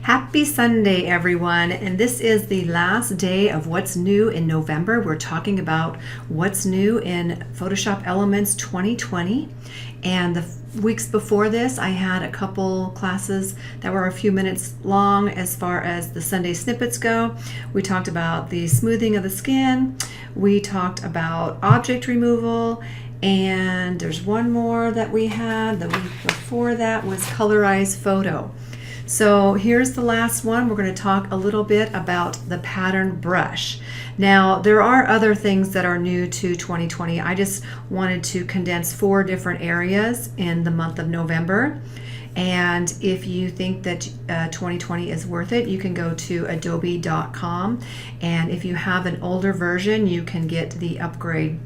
Happy Sunday, everyone. And this is the last day of what's new in November. We're talking about what's new in Photoshop Elements 2020. And the weeks before this, I had a couple classes that were a few minutes long as far as the Sunday snippets go. We talked about the smoothing of the skin. We talked about object removal. And there's one more that we had. The week before that was colorize photo. So here's the last one. We're going to talk a little bit about the pattern brush. Now, there are other things that are new to 2020. I just wanted to condense 4 different areas in the month of November. And if you think that 2020 is worth it, you can go to adobe.com. And if you have an older version, you can get the upgrade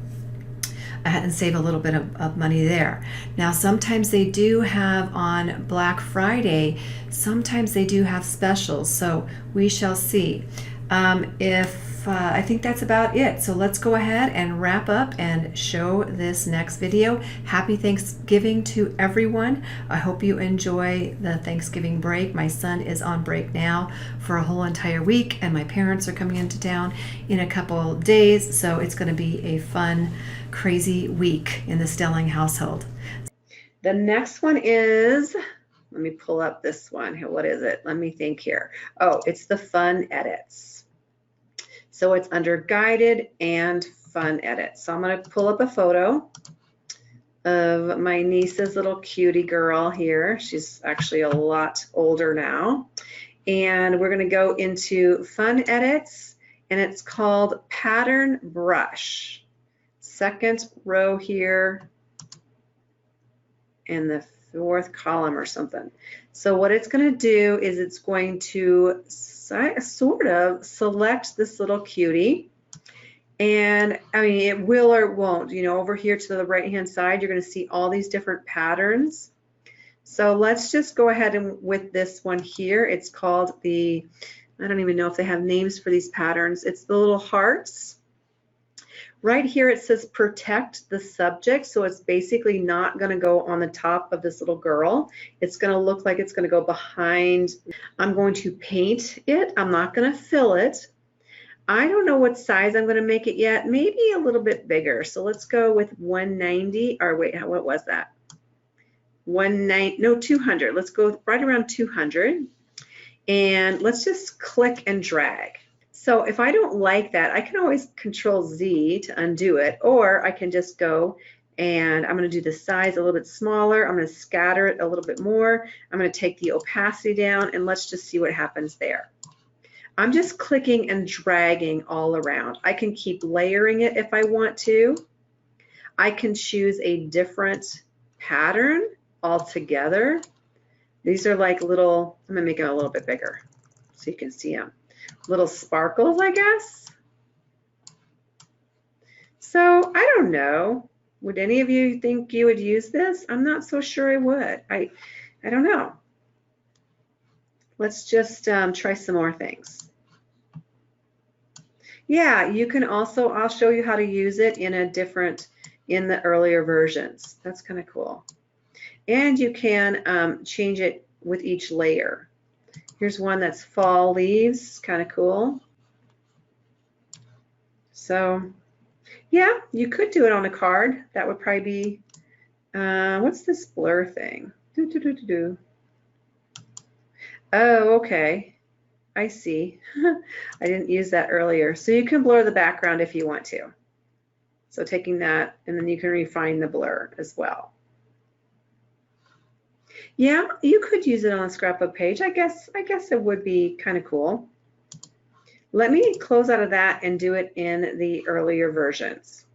and save a little bit of money there. Now, sometimes they do have on Black Friday, sometimes they do have specials, so we shall see. I think that's about it. So let's go ahead and wrap up and show this next video. Happy Thanksgiving to everyone. I hope you enjoy the Thanksgiving break. My son is on break now for a whole entire week, and my parents are coming into town in a couple days, so it's going to be a fun, crazy week in the Stelling household. The next one is, let me pull up this one here. What is it? Let me think here. Oh, it's the fun edits. So it's under guided and fun edits. So I'm going to pull up a photo of my niece's little cutie girl here. She's actually a lot older now. And we're going to go into fun edits, and it's called pattern brush. Second row here in the 4th column or something. So what it's going to do is it's going to sort of select this little cutie, and I mean, it will or it won't. You know, over here to the right hand side, you're going to see all these different patterns. So let's just go ahead and with this one here, it's called the, I don't even know if they have names for these patterns. It's the little hearts. Right here it says protect the subject, so it's basically not going to go on the top of this little girl. It's going to look like it's going to go behind. I'm going to paint it. I'm not going to fill it. I don't know what size I'm going to make it yet. Maybe a little bit bigger. So let's go with 190, or wait, what was that? 200. Let's go right around 200. And let's just click and drag. So if I don't like that, I can always Control Z to undo it, or I can just go and I'm going to do the size a little bit smaller. I'm going to scatter it a little bit more. I'm going to take the opacity down, and let's just see what happens there. I'm just clicking and dragging all around. I can keep layering it if I want to. I can choose a different pattern altogether. These are like little, I'm going to make them a little bit bigger so you can see them. Little sparkles, I guess. So I don't know. Would any of you think you would use this? I'm not so sure I would. I don't know. Let's just try some more things. Yeah, you can also, I'll show you how to use it in the earlier versions. That's kind of cool. And you can change it with each layer. Here's one that's fall leaves, kind of cool. So yeah, you could do it on a card. That would probably be, what's this blur thing? Oh, okay. I see. I didn't use that earlier. So you can blur the background if you want to. So taking that, and then you can refine the blur as well. Yeah, you could use it on a scrapbook page. I guess it would be kind of cool. Let me close out of that and do it in the earlier versions.